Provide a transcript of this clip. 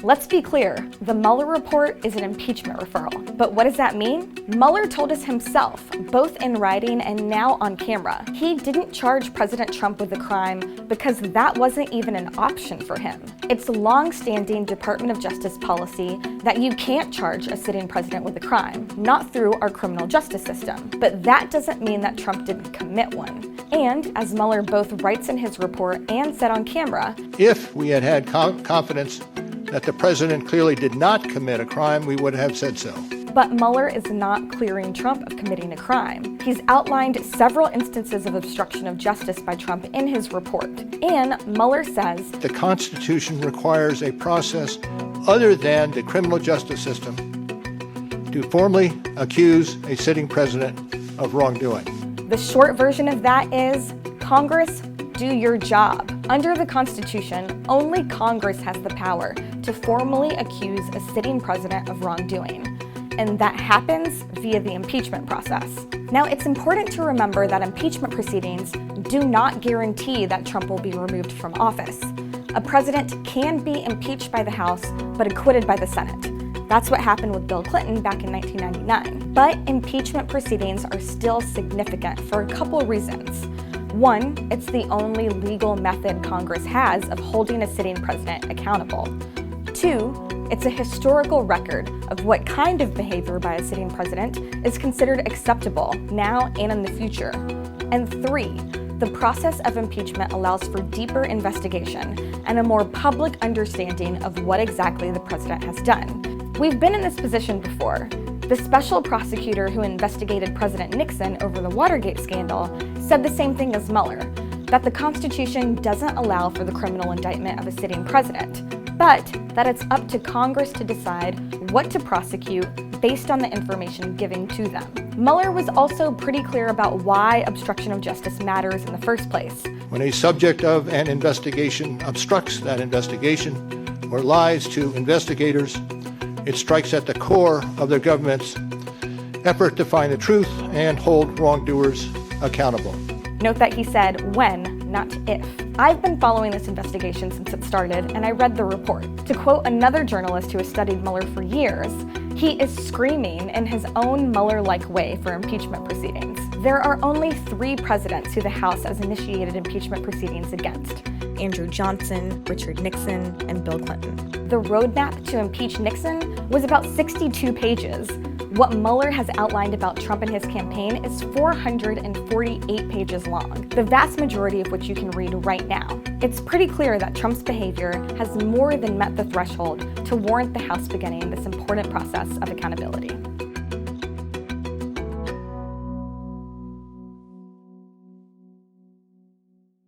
Let's be clear, the Mueller report is an impeachment referral. But what does that mean? Mueller told us himself, both in writing and now on camera, he didn't charge President Trump with a crime because that wasn't even an option for him. It's long-standing Department of Justice policy that you can't charge a sitting president with a crime, not through our criminal justice system. But that doesn't mean that Trump didn't commit one. And, as Mueller both writes in his report and said on camera, if we had confidence that the president clearly did not commit a crime, we would have said so. But Mueller is not clearing Trump of committing a crime. He's outlined several instances of obstruction of justice by Trump in his report. And Mueller says, the Constitution requires a process other than the criminal justice system to formally accuse a sitting president of wrongdoing. The short version of that is, Congress, do your job. Under the Constitution, only Congress has the power to formally accuse a sitting president of wrongdoing. And that happens via the impeachment process. Now, it's important to remember that impeachment proceedings do not guarantee that Trump will be removed from office. A president can be impeached by the House, but acquitted by the Senate. That's what happened with Bill Clinton back in 1999. But impeachment proceedings are still significant for a couple reasons. One, it's the only legal method Congress has of holding a sitting president accountable. Two, it's a historical record of what kind of behavior by a sitting president is considered acceptable now and in the future. And three, the process of impeachment allows for deeper investigation and a more public understanding of what exactly the president has done. We've been in this position before. The special prosecutor who investigated President Nixon over the Watergate scandal said the same thing as Mueller, that the Constitution doesn't allow for the criminal indictment of a sitting president, but that it's up to Congress to decide what to prosecute based on the information given to them. Mueller was also pretty clear about why obstruction of justice matters in the first place. When a subject of an investigation obstructs that investigation or lies to investigators, it strikes at the core of their government's effort to find the truth and hold wrongdoers accountable. Note that he said when, not if. I've been following this investigation since it started, and I read the report. To quote another journalist who has studied Mueller for years, he is screaming in his own Mueller-like way for impeachment proceedings. There are only 3 presidents who the House has initiated impeachment proceedings against: Andrew Johnson, Richard Nixon, and Bill Clinton. The roadmap to impeach Nixon was about 62 pages. What Mueller has outlined about Trump and his campaign is 448 pages long, the vast majority of which you can read right now. It's pretty clear that Trump's behavior has more than met the threshold to warrant the House beginning this important process of accountability.